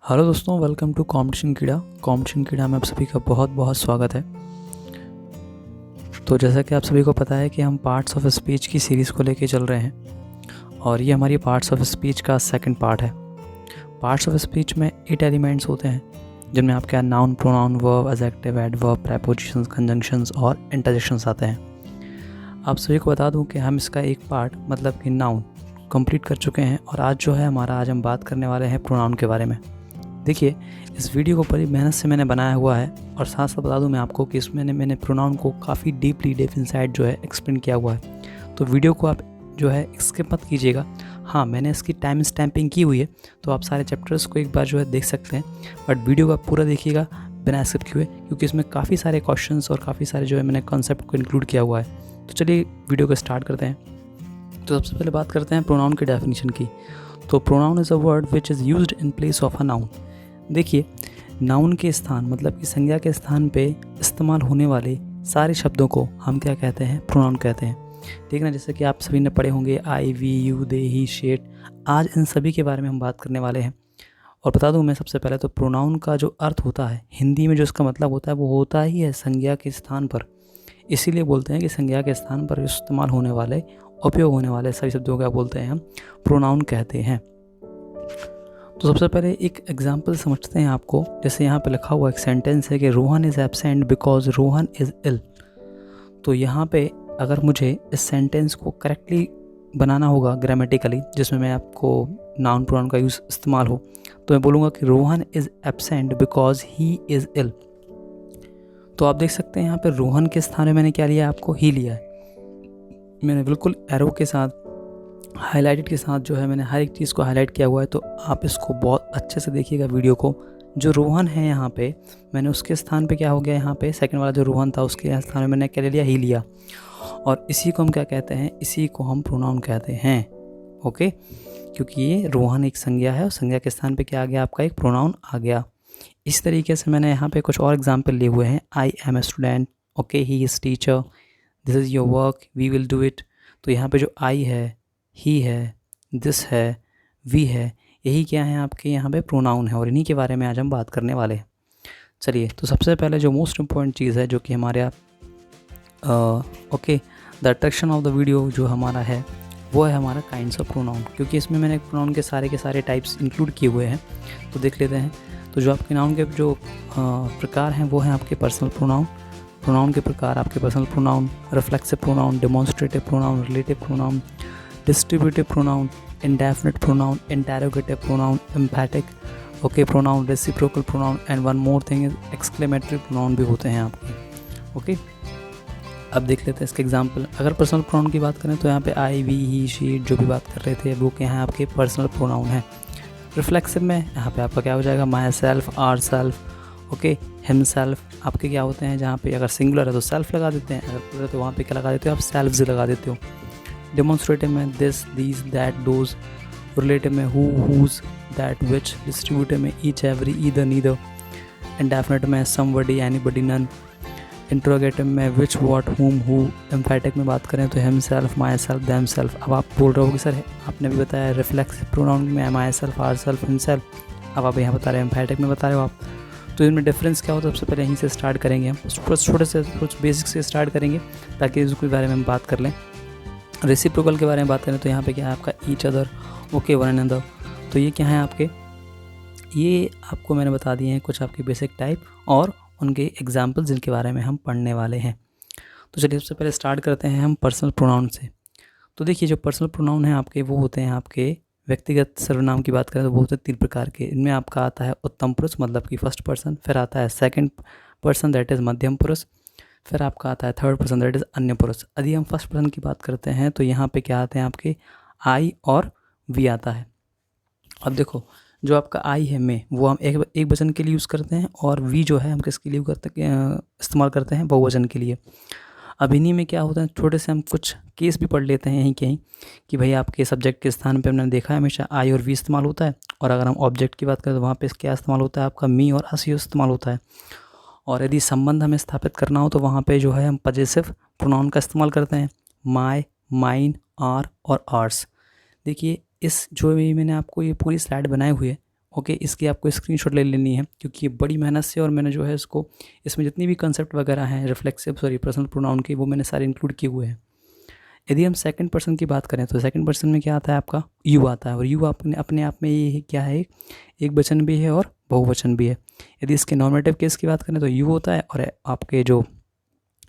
Hello दोस्तों, welcome to competition कीड़ा में आप सभी का बहुत बहुत स्वागत है। तो जैसा कि आप सभी को पता है कि हम पार्ट्स ऑफ स्पीच की सीरीज़ को लेके चल रहे हैं और ये हमारी पार्ट्स ऑफ स्पीच का सेकंड पार्ट है। पार्ट्स ऑफ स्पीच में 8 एलिमेंट्स होते हैं जिनमें आपके noun, pronoun, verb, adjective, adverb, prepositions, conjunctions और इंटरजेक्शंस आते हैं। आप सभी को बता दूं कि हम इसका एक पार्ट मतलब कि नाउन कंप्लीट कर चुके हैं और आज जो है आज हम बात करने वाले हैं प्रोनाउन के बारे में। देखिए, इस वीडियो को बड़ी मेहनत से मैंने बनाया हुआ है और साथ साथ बता दूं मैं आपको कि इसमें मैंने प्रोनाउन को काफ़ी डीपली डेप इनसाइड जो है एक्सप्लेन किया हुआ है। तो वीडियो को आप जो है स्किप मत कीजिएगा। हाँ, मैंने इसकी टाइम स्टैम्पिंग की हुई है तो आप सारे चैप्टर्स को एक बार जो है देख सकते हैं, बट वीडियो को आप पूरा देखिएगा बिना स्किप किए, क्योंकि इसमें काफ़ी सारे क्वेश्चंस और काफ़ी सारे जो है मैंने कॉन्सेप्ट को इंक्लूड किया हुआ है। तो चलिए वीडियो को स्टार्ट करते हैं। तो सबसे पहले बात करते हैं प्रोनाउन की डेफिनेशन की। तो pronoun is a word which is used in place of a noun. देखिए, नाउन के स्थान मतलब कि संज्ञा के स्थान पे इस्तेमाल होने वाले सारे शब्दों को हम क्या कहते हैं? प्रोनाउन कहते हैं। ठीक है ना। जैसे कि आप सभी ने पढ़े होंगे आई, वी, यू, दे, ही, शेट। आज इन सभी के बारे में हम बात करने वाले हैं। और बता दूं मैं सबसे पहले तो प्रोनाउन का जो अर्थ होता है हिंदी में, जो इसका मतलब होता है वो होता ही है संज्ञा के स्थान पर। इसीलिए बोलते हैं कि संज्ञा के स्थान पर इस्तेमाल होने वाले, उपयोग होने वाले सभी शब्दों का बोलते हैं हम प्रोनाउन कहते हैं। तो सबसे पहले एक एग्जाम्पल समझते हैं आपको। जैसे यहाँ पे लिखा हुआ एक सेंटेंस है कि Rohan is absent because Rohan is ill. तो यहाँ पे अगर मुझे इस सेंटेंस को करेक्टली बनाना होगा ग्रामेटिकली, जिसमें मैं आपको नाउन प्रोनाउन का यूज़ इस्तेमाल हो, तो मैं बोलूँगा कि Rohan is absent because he is ill. तो आप देख सकते हैं यहाँ पे रोहन के स्थान में मैंने क्या लिया, आपको ही लिया है। मैंने बिल्कुल एरो के साथ, हाईलाइटेड के साथ जो है मैंने हर एक चीज़ को हाईलाइट किया हुआ है। तो आप इसको बहुत अच्छे से देखिएगा वीडियो को। जो रोहन है यहाँ पे, मैंने उसके स्थान पे क्या हो गया, यहाँ पे सेकंड वाला जो रोहन था उसके स्थान में मैंने क्या ले लिया, ही लिया। और इसी को हम क्या कहते हैं, इसी को हम प्रोनाउन कहते हैं। ओके, क्योंकि ये रोहन एक संज्ञा है और संज्ञा के स्थान पे क्या आ गया, आपका एक प्रोनाउन आ गया। इस तरीके से मैंने यहाँ पे कुछ और एग्जाम्पल लिए हुए हैं। I am a student, okay, he is teacher, this is your work, we will do it. तो यहाँ पे जो आई है, ही है, दिस है, वी है, यही क्या है आपके यहाँ पे प्रोनाउन है और इन्हीं के बारे में आज हम बात करने वाले हैं। चलिए, तो सबसे पहले जो मोस्ट इम्पॉर्टेंट चीज़ है जो कि हमारे okay, the attraction of the video जो हमारा है वो है हमारा काइंड्स ऑफ प्रोनाउन, क्योंकि इसमें मैंने प्रोनाउन के सारे टाइप्स इंक्लूड किए हुए हैं। तो देख लेते हैं। तो जो आपके नाउन के जो प्रकार हैं वो हैं आपके पर्सनल प्रोनाउन। प्रोनाउन के प्रकार आपके personal pronoun, reflexive pronoun, demonstrative pronoun, relative pronoun, distributive pronoun, indefinite pronoun, interrogative pronoun, एम्फैटिक okay pronoun, reciprocal pronoun and one more thing is exclamatory pronoun भी होते हैं आपके। ओके, अब देख लेते हैं इसके एग्जांपल। अगर पर्सनल प्रोनाउन की बात करें तो यहाँ पे आई, वी, ही, शी जो भी बात कर रहे थे वो क्या है, आपके पर्सनल प्रोनाउन है। रिफ्लेक्सिव में यहाँ पे आपका क्या हो जाएगा, myself, ourself, okay, himself. आपके क्या होते हैं, जहाँ पे अगर सिंगुलर है तो सेल्फ लगा देते हैं, अगर प्लूरल है तो वहाँ पे क्या लगा देते हो, आप सेल्व्स लगा देते हो। डेमोन्स्ट्रेटिव में this, these, that, those. Relative में who, whose, that, which. Distributive में each, every, either, neither. Indefinite में समबडी, एनीबडी, नन। इंट्रोगेटिव में विच, व्हाट, हुम, हु। एम्फैटिक में बात करें तो him self, my self, them self. अब आप बोल रहे हो कि सर आपने भी बताया रिफ्लेक्सिव प्रोनाउन में myself, ourself, himself. अब आप यहाँ बता रहे हैं एम्फैटिक में बता रहे हो आप। तो इनमें डिफरेंस क्या होता है, सबसे पहले यहीं से स्टार्ट करेंगे हम। छोटे से कुछ बेसिक से स्टार्ट करेंगे ताकि इसके बारे में हम बात कर लें। रेसिप्रोकल के बारे में बात करें तो यहाँ पे क्या है आपका each other, okay, one another. तो ये क्या है आपके, ये आपको मैंने बता दिए हैं कुछ आपके बेसिक टाइप और उनके एग्जाम्पल जिनके बारे में हम पढ़ने वाले हैं। तो चलिए सबसे पहले स्टार्ट करते हैं हम पर्सनल प्रोनाउन से। तो देखिए, जो पर्सनल प्रोनाउन है आपके वो होते हैं आपके व्यक्तिगत सर्वनाम की बात करें तो वो होते हैं 3 प्रकार के। इनमें आपका आता है उत्तम पुरुष मतलब कि फर्स्ट पर्सन, फिर आता है सेकंड पर्सन दैट इज़ मध्यम पुरुष, फिर आपका आता है थर्ड पर्सन दैट इज़ अन्य पुरुष। यदि हम फर्स्ट पर्सन की बात करते हैं तो यहाँ पे क्या आते हैं आपके आई और वी आता है। अब देखो, जो आपका आई है में वो हम एक वचन के लिए यूज़ करते हैं और वी जो है हम किसके लिए इस्तेमाल करते हैं, बहुवचन के लिए। अब इन्हीं में क्या होता है, छोटे से हम कुछ केस भी पढ़ लेते हैं यहीं कहीं कि भाई आपके सब्जेक्ट के स्थान पे हमने देखा है हमेशा आई और वी इस्तेमाल होता है, और अगर हम ऑब्जेक्ट की बात करें तो वहाँ पे क्या इस्तेमाल होता है, आपका मी और अस इस्तेमाल होता है। और यदि संबंध हमें स्थापित करना हो तो वहाँ पे जो है हम पजेसिव प्रोनाउन का इस्तेमाल करते हैं, माय, माइन, आर और आर्स। देखिए, इस जो भी मैंने आपको ये पूरी स्लाइड बनाई हुई है ओके, इसकी आपको स्क्रीनशॉट ले लेनी है क्योंकि ये बड़ी मेहनत से और मैंने जो है इसमें जितनी भी कंसेप्ट वगैरह हैं रिफ्लेक्सिव पर्सनल प्रोनाउन के, वो मैंने सारे इंक्लूड किए हुए हैं। यदि हम सेकंड पर्सन की बात करें तो सेकंड पर्सन में क्या आता है आपका यू आता है, और यू अपने आप में ये क्या है, एक वचन भी है और बहुवचन भी है। यदि इसके नॉमिनेटिव केस की बात करें तो यू होता है, और आपके जो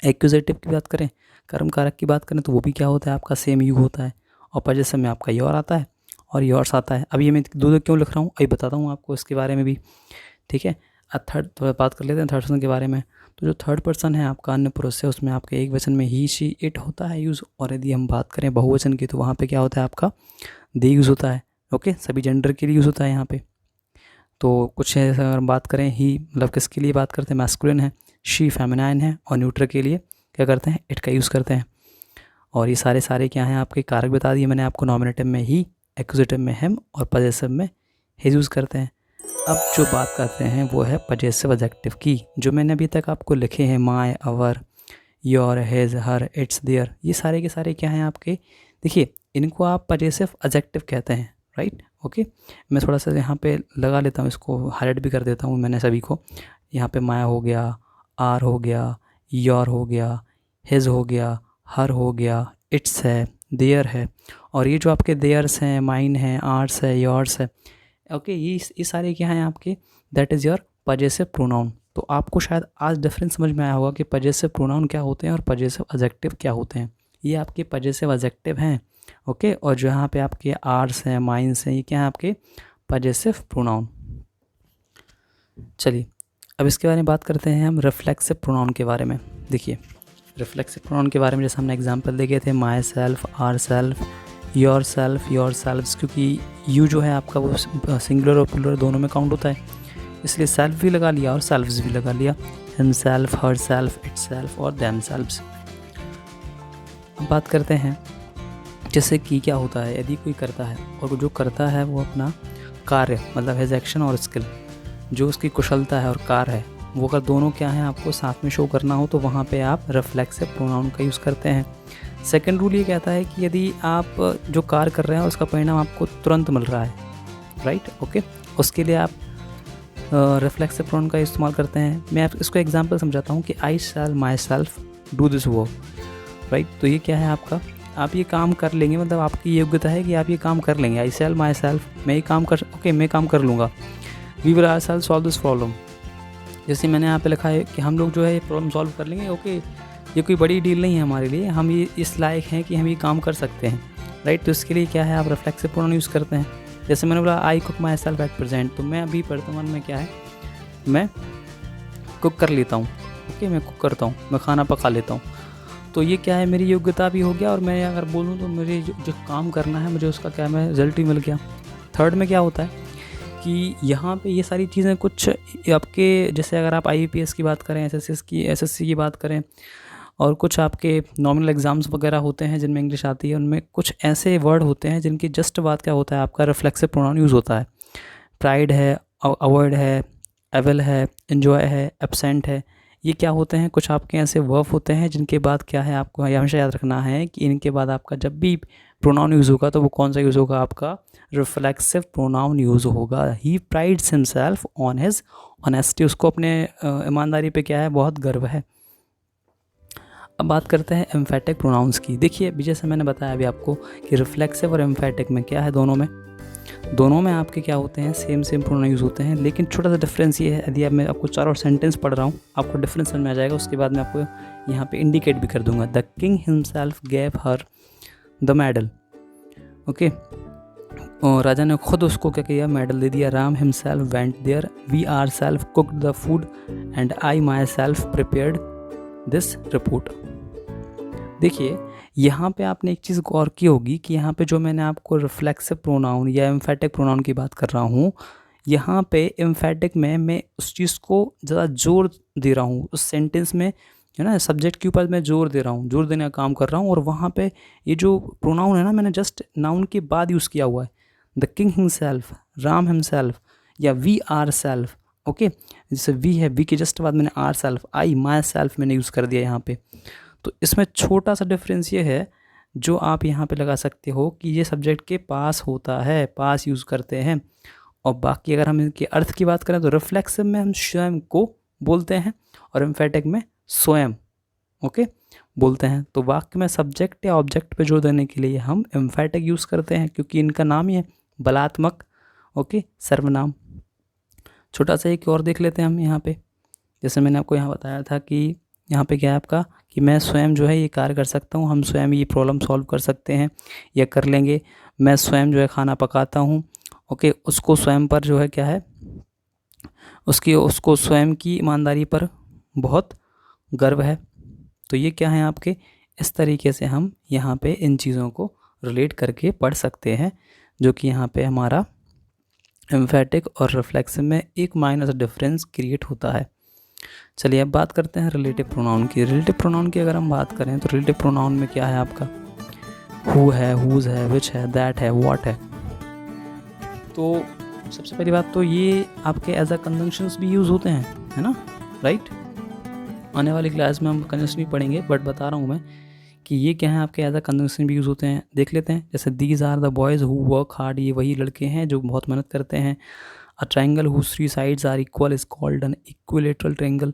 एक्यूजेटिव की बात करें, कर्म कारक की बात करें तो वो भी क्या होता है आपका सेम यू होता है, और पजेसिव में आपका योर आता है और योर्स आता है। अब ये मैं दो क्यों लिख रहा हूँ अभी बताता हूँ आपको इसके बारे में भी, ठीक है। थर्ड तो बात कर लेते हैं थर्ड पर्सन के बारे में। तो जो थर्ड पर्सन है आपका अन्य पुरुष से, उसमें आपके एक वचन में ही शी इट होता है यूज़, और यदि हम बात करें बहुवचन की तो वहाँ पे क्या होता है आपका दे यूज़ होता है। ओके, सभी जेंडर के लिए यूज़ होता है यहाँ पे। तो कुछ अगर हम बात करें ही मतलब किसके लिए बात करते हैं, मैस्कुलिन है, शी फेमिनाइन है, और न्यूट्रल के लिए क्या करते हैं इट का यूज़ करते हैं। और ये सारे क्या हैं आपके कारक बता दिए मैंने आपको, नॉमिनेटिव में ही, एक्यूजेटिव में हिम, और पजेसिव में हिज यूज़ करते हैं। अब जो बात करते हैं वो है पजेसिव एडजेक्टिव की, जो मैंने अभी तक आपको लिखे हैं my, our, your, his, her, its, their, ये सारे के सारे क्या हैं आपके, देखिए इनको आप पजेसिव एडजेक्टिव कहते हैं, राइट। ओके, मैं थोड़ा सा यहाँ पे लगा लेता हूँ, इसको हाईलाइट भी कर देता हूँ मैंने सभी को। यहाँ पे माय हो गया, आर हो गया, योर हो गया, हिज हो गया, हर हो गया, इट्स है, देयर है, और ये जो आपके देयर्स हैं, माइन है, आर्स है, योर्स है, ओके, ये सारे क्या हैं आपके, that is your possessive pronoun. तो आपको शायद आज डिफरेंस समझ में आया होगा कि पजेसिव प्रोनाउन क्या होते हैं और पजेसिव एडजेक्टिव क्या होते हैं। ये आपके पजेसिव एडजेक्टिव हैं, ओके, और जो यहाँ पे आपके आर्स हैं, माइंस हैं, ये क्या है आपके पजेसिव प्रोनाउन। चलिए अब इसके बारे में बात करते हैं हम रिफ्लेक्सिव प्रोनाउन के बारे में। देखिए रिफ्लेक्सिव प्रोनाउन के बारे में जैसे हमने एग्जांपल देखे थे, myself, ourself, yourself, yourselves, क्योंकि यू जो है आपका वो सिंगुलर और प्लूरल दोनों में काउंट होता है, इसलिए सेल्फ भी लगा लिया और सेल्फ्स भी लगा लिया, him self, her self, it self और देम सेल्फ्स। अब बात करते हैं जैसे कि क्या होता है यदि कोई करता है, और जो करता है वो अपना कार्य मतलब हिज एक्शन और स्किल, जो उसकी कुशलता है और कार्य है, वो अगर दोनों क्या हैं आपको साथ में शो करना हो तो वहाँ पे आप रिफ्लेक्सिव प्रोनाउन का यूज़ करते हैं। सेकंड रूल ये कहता है कि यदि आप जो कार्य कर रहे हैं उसका परिणाम आपको तुरंत मिल रहा है, राइट, ओके, उसके लिए आप रिफ्लेक्सिव प्रोनाउन का इस्तेमाल करते हैं। मैं आप इसको एग्जांपल समझाता हूँ कि I shall myself do this work, right. तो ये क्या है आपका, आप ये काम कर लेंगे, मतलब आपकी योग्यता है कि आप ये काम कर लेंगे। आई शैल माई सेल्फ, मैं ये काम कर, ओके, मैं काम कर लूँगा। We will ourself solve this problem, जैसे मैंने यहाँ पे लिखा है कि हम लोग जो है ये प्रॉब्लम सॉल्व कर लेंगे, ओके, ये कोई बड़ी डील नहीं है हमारे लिए, हम ये इस लायक हैं कि हम ये काम कर सकते हैं, राइट। तो इसके लिए क्या है आप रिफ्लेक्सिव प्रोनाउन यूज़ करते हैं। जैसे मैंने बोला I cook my self at present, तो मैं अभी वर्तमान में क्या है मैं कुक कर लेता हूँ, ओके, मैं कुक करता हूँ, मैं खाना पका लेता हूँ। तो ये क्या है मेरी योग्यता भी हो गया, और मैं अगर बोलूँ तो मेरे जो काम करना है मुझे उसका क्या मैं रिजल्ट भी मिल गया। थर्ड में क्या होता है कि यहाँ पे ये सारी चीज़ें कुछ आपके, जैसे अगर आप IAPS की बात करें, SSC की बात करें, और कुछ आपके नॉमिनल एग्ज़ाम्स वगैरह होते हैं जिनमें इंग्लिश आती है, उनमें कुछ ऐसे वर्ड होते हैं जिनकी जस्ट बात क्या होता है आपका रिफ्लेक्सिव प्रोनाउन यूज़ होता है। प्राइड है, अवॉइड है, एवल है, एन्जॉय है, एब्सेंट है, ये क्या होते हैं कुछ आपके ऐसे वर्ब होते हैं जिनके बाद क्या है आपको हमेशा याद रखना है कि इनके बाद आपका जब भी प्रोनाउन यूज़ होगा तो वो कौन सा यूज़ होगा, आपका रिफ्लेक्सिव प्रोनाउन यूज़ होगा। He prides himself on his honesty, उसको अपने ईमानदारी पे क्या है बहुत गर्व है। अब बात करते हैं एम्फेटिक प्रोनाउंस की। देखिए अभी जैसे मैंने बताया अभी आपको कि रिफ्लेक्सिव और एम्फेटिक में क्या है, दोनों में आपके क्या होते हैं सेम प्रोनाउन यूज़ होते हैं, लेकिन छोटा सा डिफरेंस ये है, यदि अब मैं आपको 4 और सेंटेंस पढ़ रहा हूँ आपको डिफरेंस समझ में आ जाएगा। उसके बाद मैं आपको यहाँ पे इंडिकेट भी कर दूंगा। The king himself gave her the medal, okay, और राजा ने खुद उसको क्या किया, मेडल दे दिया। Ram himself went there, we ourself cooked the food and I myself prepared this report. देखिए यहाँ पे आपने एक चीज़ गौर की होगी कि यहाँ पे जो मैंने आपको रिफ्लेक्सिव प्रोनाउन या एम्फेटिक प्रोनाउन की बात कर रहा हूँ, यहाँ पे एम्फेटिक में मैं उस चीज़ को ज़्यादा जोर दे रहा हूँ, उस सेंटेंस में है ना सब्जेक्ट के ऊपर मैं जोर दे रहा हूँ, जोर देने का काम कर रहा हूँ, और वहाँ पे ये जो प्रोनाउन है ना मैंने जस्ट नाउन के बाद यूज़ किया हुआ है। The king himself, Ram himself, या वी आर सेल्फ, ओके, जैसे वी है, वी के जस्ट बाद मैंने ourself, I myself मैंने यूज़ कर दिया यहाँ पे। तो इसमें छोटा सा डिफरेंस ये है जो आप यहाँ पे लगा सकते हो कि ये सब्जेक्ट के पास होता है, पास यूज़ करते हैं, और बाकी अगर हम इनके अर्थ की बात करें तो रिफ्लेक्सिव में हम स्वयं को बोलते हैं और एम्फेटिक में स्वयं ओके बोलते हैं। तो वाक्य में सब्जेक्ट या ऑब्जेक्ट पे जोर देने के लिए हम एम्फेटिक यूज़ करते हैं क्योंकि इनका नाम ही है बलात्मक ओके सर्वनाम। छोटा सा एक और देख लेते हैं हम यहाँ पे, जैसे मैंने आपको यहाँ बताया था कि यहाँ पे क्या है आपका कि मैं स्वयं जो है ये कार्य कर सकता हूँ, हम स्वयं ये प्रॉब्लम सॉल्व कर सकते हैं या कर लेंगे। मैं स्वयं जो है खाना पकाता हूँ ओके, उसको स्वयं पर जो है क्या है उसको स्वयं की ईमानदारी पर बहुत गर्व है। तो ये क्या है आपके, इस तरीके से हम यहाँ पे इन चीज़ों को रिलेट करके पढ़ सकते हैं, जो कि यहाँ पे हमारा एम्फेटिक और रिफ्लेक्सिव में एक माइनर डिफरेंस क्रिएट होता है। चलिए अब बात करते हैं रिलेटिव प्रोनाउन की। रिलेटिव प्रोनाउन की अगर हम बात करें तो रिलेटिव प्रोनाउन में क्या है आपका, हु है, हुज है, विच है, दैट है, व्हाट है। तो सबसे पहली बात तो ये आपके एज अ कंजंक्शंस भी यूज़ होते हैं, है ना, राइट। आने वाली क्लास में हम कंजंक्शन भी पढ़ेंगे, बट बता रहा हूँ मैं कि ये क्या है आपके एज अ कंजंक्शन भी यूज़ होते हैं। देख लेते हैं, जैसे these are the boys who work hard, ये वही लड़के हैं जो बहुत मेहनत करते हैं। A triangle whose three sides are equal is called an equilateral triangle.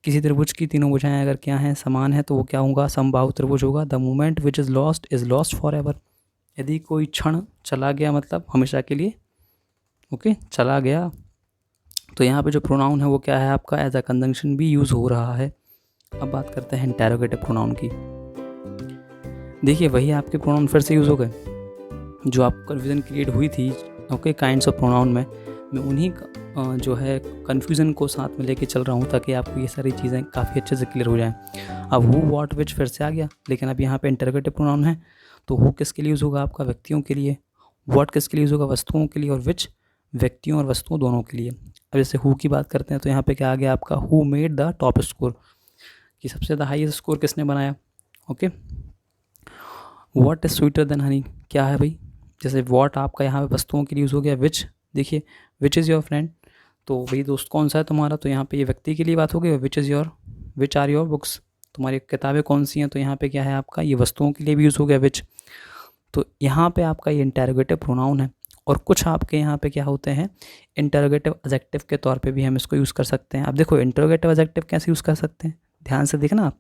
किसी त्रिभुज की तीनों भुजाएं अगर क्या हैं, समान है, तो वो क्या होगा, समबाहु त्रिभुज होगा। The moment which is lost for ever. यदि कोई क्षण चला गया मतलब हमेशा के लिए ओके चला गया। तो यहाँ पे जो प्रोनाउन है वो क्या है आपका एज अ कंजंक्शन भी यूज़ हो रहा है। अब बात करते हैं इंटेरोगेटिव प्रोनाउन की। देखिए वही आपके प्रोनाउन फिर से यूज़ हो गए जो आप कन्फ्यूज़न क्रिएट हुई थी ओके काइंड्स ऑफ प्रोनाउन में। मैं उन्हीं जो है कन्फ्यूज़न को साथ में लेके चल रहा हूँ ताकि आपको ये सारी चीज़ें काफ़ी अच्छे से क्लियर हो जाएं। अब हु, व्हाट, विच फिर से आ गया, लेकिन अब यहाँ पे इंटेरोगेटिव प्रोनाउन है तो हु किसके लिए यूज़ होगा आपका, व्यक्तियों के लिए। व्हाट किसके लिए यूज़ होगा, वस्तुओं के लिए। और विच व्यक्तियों और वस्तुओं दोनों के लिए। अब जैसे हु की बात करते हैं तो यहाँ पे क्या आ गया आपका, who made the top score, कि सबसे ज़्यादा हाईएस्ट स्कोर किसने बनाया okay. What is sweeter than Honey, क्या है भाई, जैसे व्हाट आपका यहाँ पे वस्तुओं के लिए यूज़ हो गया। विच, देखिए विच इज़ योर फ्रेंड, तो भाई दोस्त कौन सा है तुम्हारा, तो यहाँ पे ये व्यक्ति के लिए बात हो गई। विच आर योर बुक्स, तुम्हारी किताबें कौन सी हैं, तो यहाँ पे क्या है आपका ये वस्तुओं के लिए भी यूज़ हो गया विच। तो यहाँ पे आपका ये इंटेरोगेटिव प्रोनाउन है। और कुछ आपके यहाँ पे क्या होते हैं, इंटेरोगेटिव एडजेक्टिव के तौर पे भी हम इसको यूज़ कर सकते हैं। अब देखो इंटेरोगेटिव एडजेक्टिव कैसे यूज़ कर सकते हैं, ध्यान से देखना आप।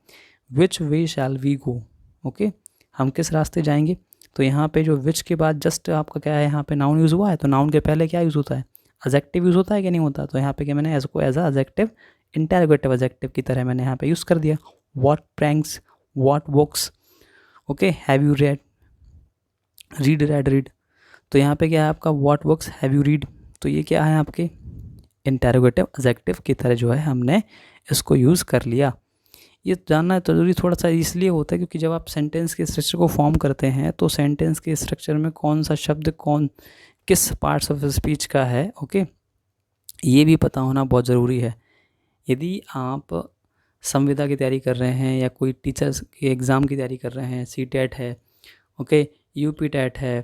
विच वे शैल वी गो, ओके, हम किस रास्ते जाएंगे। तो यहाँ पे जो विच के बाद जस्ट आपका क्या है, यहाँ पे नाउन यूज़ हुआ है, तो नाउन के पहले क्या यूज़ होता है, एडजेक्टिव यूज़ होता है कि नहीं होता। तो यहाँ पे क्या मैंने इसको as a adjective interrogative adjective की तरह मैंने यहाँ पे यूज़ कर दिया। What pranks, what books okay, have you read, read. तो यहाँ पे क्या है आपका, what books have you read, तो ये क्या है आपके इंटेरोगेटिव एडजेक्टिव की तरह जो है हमने इसको यूज़ कर लिया। ये जानना ज़रूरी थोड़ा सा इसलिए होता है क्योंकि जब आप सेंटेंस के स्ट्रक्चर को फॉर्म करते हैं तो सेंटेंस के स्ट्रक्चर में कौन सा शब्द कौन किस पार्ट्स ऑफ स्पीच का है ओके, ये भी पता होना बहुत ज़रूरी है। यदि आप संविदा की तैयारी कर रहे हैं या कोई टीचर्स के एग्ज़ाम की तैयारी कर रहे हैं, CTET है ओके, UP-TET है,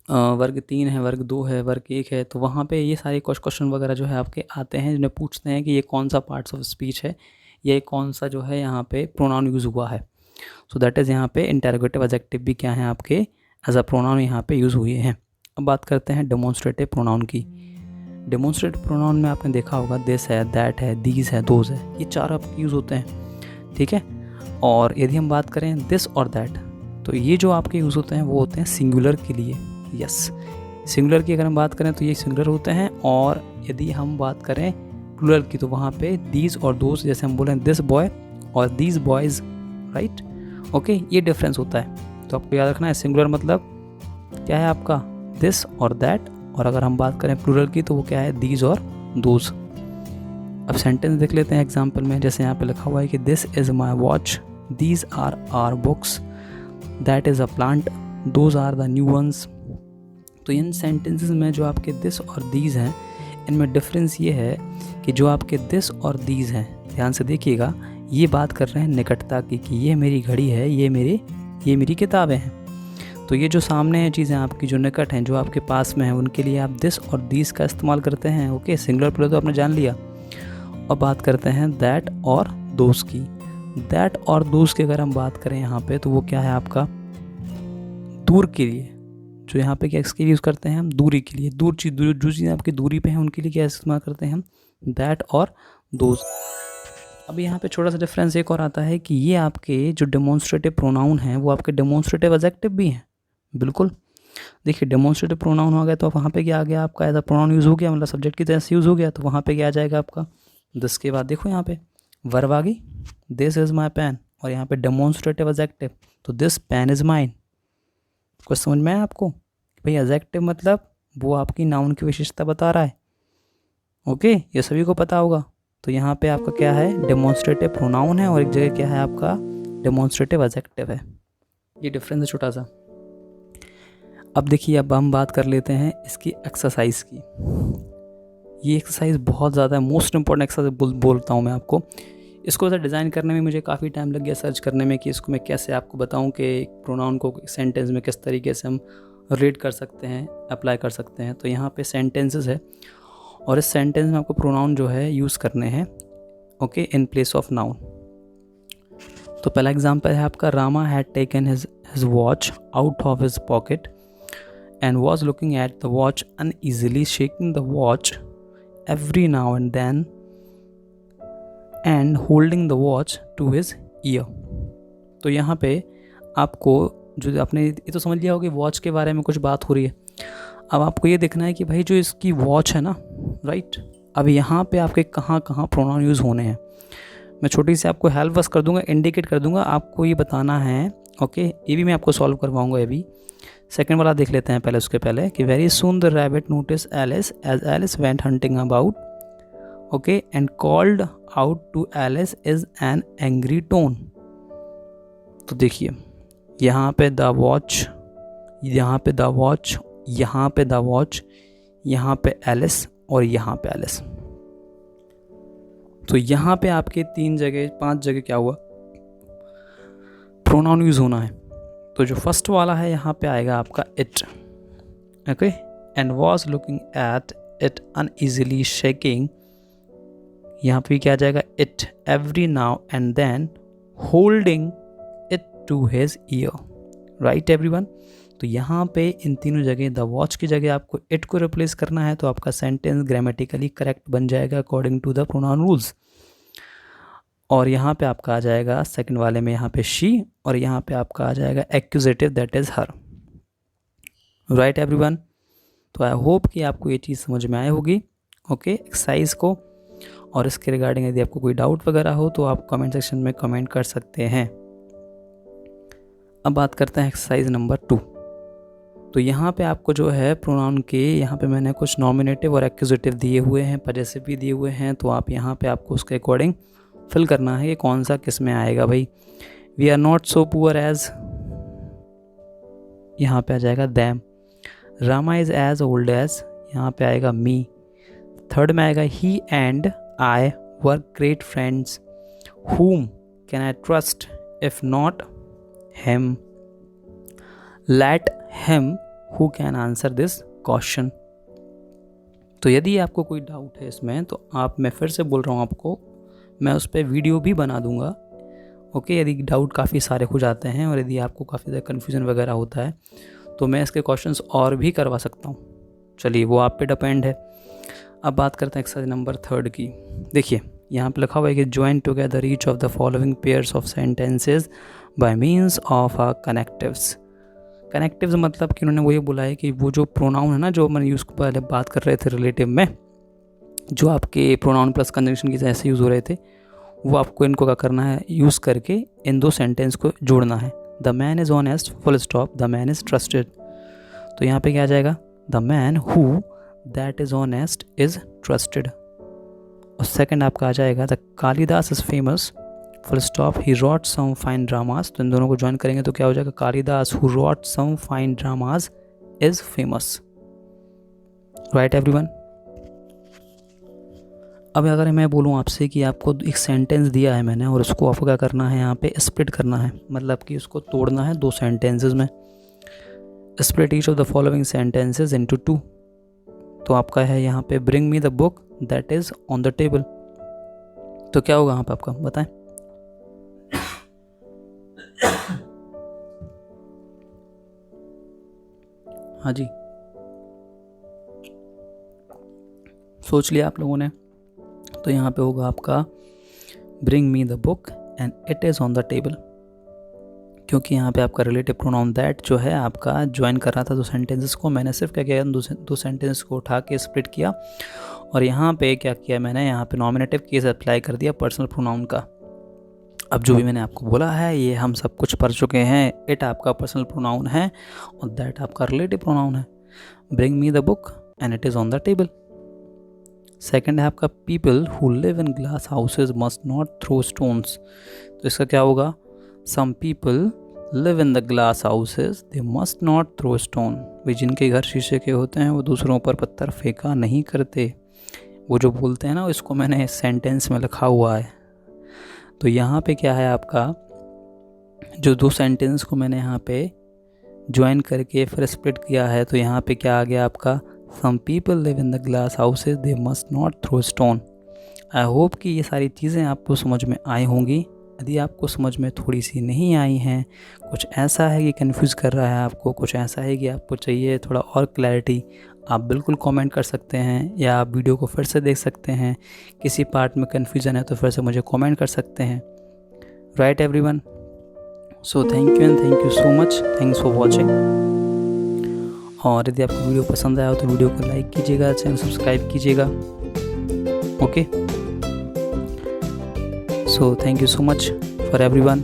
वर्ग 3 है, वर्ग 2 है, वर्ग 1 है, तो वहाँ पे ये सारे क्वेश्चन वगैरह जो है आपके आते हैं जिन्हें पूछते हैं कि ये कौन सा पार्ट्स ऑफ स्पीच है, ये कौन सा जो है यहाँ पे प्रोनाउन यूज़ हुआ है। सो दैट इज़ यहाँ पे इंटेरोगेटिव एडजेक्टिव भी क्या है आपके एज अ प्रोनाउन यहाँ पे यूज़ हुए हैं। अब बात करते हैं डेमोन्स्ट्रेटिव प्रोनाउन की। डेमोन्स्ट्रेटिव प्रोनाउन में आपने देखा होगा दिस है, दैट है, दीज है, दोज है, ये चार आपके यूज़ होते हैं, ठीक है। और यदि हम बात करें दिस और दैट, तो ये जो आपके यूज़ होते हैं वो होते हैं सिंगुलर के लिए। यस, सिंगुलर की अगर हम बात करें तो ये सिंगुलर होते हैं, और यदि हम बात करें प्लूरल की तो वहाँ पे दीज और दोज, जैसे हम बोलें दिस बॉय और दीज बॉयज़, राइट ओके, ये डिफरेंस होता है। तो आपको याद रखना है सिंगुलर मतलब क्या है आपका दिस और दैट, और अगर हम बात करें प्लूरल की तो वो क्या है दीज और दोज। अब सेंटेंस देख लेते हैं एग्जाम्पल में, जैसे यहाँ पे लिखा हुआ है कि this is my watch, these are our books, that is a plant, those are the new ones. तो इन सेंटेंसेस में जो आपके दिस और दीज हैं इनमें डिफरेंस ये है कि जो आपके दिस और दीज हैं, ध्यान से देखिएगा, ये बात कर रहे हैं निकटता की कि ये मेरी घड़ी है, ये मेरी किताबें हैं। तो ये जो सामने हैं चीज़ें आपकी जो निकट हैं, जो आपके पास में हैं, उनके लिए आप दिस और दीज का इस्तेमाल करते हैं ओके। सिंगुलर प्लूरल तो आपने जान लिया। अब बात करते हैं दैट और दोज की। दैट और दोज की अगर हम बात करें यहाँ पे तो वो क्या है आपका दूर के लिए, जो यहाँ पे क्या इसके लिए यूज़ करते हैं हम, दूरी के लिए, जो चीज़ें आपकी दूरी पे हैं उनके लिए क्या इस्तेमाल करते हैं हम, दैट और दोज। अब यहाँ पे छोटा सा डिफरेंस एक और आता है कि ये आपके जो डेमोन्स्ट्रेटिव प्रोनाउन हैं वो आपके डेमोन्स्ट्रेटिव एडजेक्टिव भी हैं। बिल्कुल, देखिए डेमोन्स्ट्रेटिव प्रोनाउन हो गया तो वहाँ पे क्या आ गया आपका, एज अ प्रोनाउन यूज़ हो गया, मतलब सब्जेक्ट की तरह से यूज़ हो गया, तो वहाँ पे क्या आ जाएगा आपका दिस के बाद देखो यहाँ पे वर्ब आ गई, दिस इज़ माई पेन, और यहाँ पे डेमोन्स्ट्रेटिव एडजेक्टिव, तो दिस पेन इज़ माइन। कुछ समझ में आया आपको? भाई एडजेक्टिव मतलब वो आपकी नाउन की विशेषता बता रहा है। ओके, ये सभी को पता होगा। तो यहाँ पे आपका क्या है, डेमोन्स्ट्रेटिव प्रोनाउन है, और एक जगह क्या है आपका डेमोन्स्ट्रेटिव एडजेक्टिव है। ये डिफरेंस है छोटा सा। अब देखिए, अब हम बात कर लेते हैं इसकी एक्सरसाइज की। ये एक्सरसाइज बहुत ज़्यादा मोस्ट इंपॉर्टेंट एक्सरसाइज बोलता हूँ मैं आपको। इसको ऐसा डिज़ाइन करने में मुझे काफ़ी टाइम लग गया, सर्च करने में कि इसको मैं कैसे आपको बताऊँ कि प्रोनाउन को सेंटेंस में किस तरीके से हम रिलेट कर सकते हैं, अप्लाई कर सकते हैं। तो यहाँ पे सेंटेंसेस है, और इस सेंटेंस में आपको प्रोनाउन जो है यूज़ करने हैं, okay, in place of noun. तो पहला एग्जांपल है आपका, Rama had taken his watch out of his pocket and was looking at the watch uneasily, shaking the watch every now and then and holding the watch to his ear। तो यहाँ पे आपको जो आपने ये तो समझ लिया होगा कि वॉच के बारे में कुछ बात हो रही है। अब आपको ये देखना है कि भाई जो इसकी वॉच है ना, राइट, अब यहाँ पे आपके कहाँ कहाँ प्रोनाउन यूज़ होने हैं। मैं छोटी सी आपको हेल्प बस कर दूंगा, इंडिकेट कर दूंगा, आपको ये बताना है। ओके, ये भी मैं आपको सॉल्व करवाऊंगा। ये भी सेकेंड वाला देख लेते हैं पहले, उसके पहले कि very soon the rabbit notice Alice as Alice went hunting about, okay, and called out to Alice is an angry tone. तो देखिए यहाँ पे द वॉच, यहाँ पे द वॉच, यहाँ पे द वॉच, यहाँ पे एलिस और यहाँ पे एलिस। तो यहाँ पे आपके 5 जगह क्या हुआ, प्रोनाउन यूज़ होना है। तो जो फर्स्ट वाला है यहाँ पे आएगा आपका it, okay, and was looking at it uneasily shaking, यहाँ पे क्या आ जाएगा, it every now and then holding it to his ear, right everyone. तो यहाँ पे इन तीनों जगह द वॉच की जगह आपको इट को रिप्लेस करना है, तो आपका सेंटेंस ग्रामेटिकली करेक्ट बन जाएगा according to the pronoun rules. और यहाँ पे आपका आ जाएगा सेकंड वाले में यहाँ पे शी, और यहाँ पे आपका आ जाएगा accusative, that is her, right everyone. तो आई होप कि आपको ये चीज़ समझ में आई होगी, ओके, एक्सरसाइज को। और इसके रिगार्डिंग यदि आपको कोई डाउट वगैरह हो तो आप कमेंट सेक्शन में कमेंट कर सकते हैं। अब बात करते हैं एक्सरसाइज नंबर 2। तो यहाँ पे आपको जो है प्रोनाउन के, यहाँ पे मैंने कुछ नॉमिनेटिव और एक्यूजेटिव दिए हुए हैं, पजेसिव भी दिए हुए हैं, तो आप यहाँ पे आपको उसके अकॉर्डिंग फिल करना है कि कौन सा किस में आएगा। भाई we are not so poor as, यहाँ पे आ जाएगा them. Rama is as old as, यहाँ पे आएगा मी। थर्ड में आएगा he and I were great friends, whom can I trust if not him, let him who can answer this question। तो यदि आपको कोई डाउट है इसमें तो आप, मैं फिर से बोल रहा हूँ आपको, मैं उस पर वीडियो भी बना दूंगा, ओके। यदि डाउट काफ़ी सारे हो जाते हैं और यदि आपको काफ़ी ज़्यादा कन्फ्यूज़न वगैरह होता है तो मैं इसके क्वेश्चंस और भी करवा सकता हूँ। चलिए, वो आप पे डिपेंड है। अब बात करते हैं एक्सरसाइज नंबर 3 की। देखिए यहाँ पे लिखा हुआ है कि join together each of the following pairs of sentences bye means of a connectives. Connectives मतलब कि उन्होंने वही बोला है कि वो जो प्रोनाउन है ना, जो मैंने यूज़ पहले बात कर रहे थे रिलेटिव में, जो आपके प्रोनाउन प्लस कंजंक्शन की जैसे यूज़ हो रहे थे, वो आपको इनको क्या करना है, यूज़ करके इन दो सेंटेंस को जोड़ना है। The man is honest full stop, the man is trusted. तो यहाँ पे क्या आ जाएगा, the man who that is honest is trusted. और सेकंड आपका आ जाएगा the Kalidas is famous full stop he wrote some fine dramas. तो इन दोनों को ज्वाइन करेंगे तो क्या हो जाएगा, Kalidas who wrote some fine dramas is famous, right everyone. अब अगर मैं बोलूँ आपसे कि आपको एक सेंटेंस दिया है मैंने और उसको आपको क्या करना है, यहाँ पे स्प्लिट करना है, मतलब कि उसको तोड़ना है 2 सेंटेंसेस में। Split each of the following sentences into 2। तो आपका है यहाँ पे bring me the book that is on the table. तो क्या होगा यहाँ पे आपका, बताएं। हाँ जी, सोच लिया आप लोगों ने। तो यहाँ पे होगा आपका bring me the book and it is on the table, क्योंकि यहाँ पे आपका रिलेटिव प्रोनाउन दैट जो है आपका ज्वाइन कर रहा था दो सेंटेंसेस को। मैंने सिर्फ क्या किया, दो सेंटेंस को उठा के स्प्लिट किया और यहाँ पे क्या किया मैंने, यहाँ पे नॉमिनेटिव केस अप्लाई कर दिया पर्सनल प्रोनाउन का। अब जो भी मैंने आपको बोला है ये हम सब कुछ पढ़ चुके हैं। इट आपका पर्सनल प्रोनाउन है और दैट आपका रिलेटिव प्रोनाउन है। Bring me the book and it is on the table. Second है आपका people who live in glass houses must not throw stones. तो इसका क्या होगा, some people live in the glass houses they must not throw stone. भाई जिनके घर शीशे के होते हैं वो दूसरों पर पत्थर फेंका नहीं करते। वो जो बोलते हैं ना, इसको मैंने सेंटेंस में लिखा हुआ है। तो यहाँ पे क्या है आपका, जो दो सेंटेंस को मैंने यहाँ पे ज्वाइन करके फिर स्प्लिट किया है, तो यहाँ पे क्या आ गया आपका, some people live in the glass houses they must not throw stone. I hope कि ये सारी चीज़ें आपको समझ में आई होंगी। यदि आपको समझ में थोड़ी सी नहीं आई हैं, कुछ ऐसा है कि कंफ्यूज कर रहा है आपको, कुछ ऐसा है कि आपको चाहिए थोड़ा और क्लैरिटी, आप बिल्कुल कमेंट कर सकते हैं या आप वीडियो को फिर से देख सकते हैं। किसी पार्ट में कन्फ्यूज़न है तो फिर से मुझे कमेंट कर सकते हैं। Right everyone, so thank you and thank you so much, thanks for watching. और यदि आपको वीडियो पसंद आया हो तो वीडियो को लाइक कीजिएगा, चैनल सब्सक्राइब कीजिएगा। Okay, so thank you so much for everyone.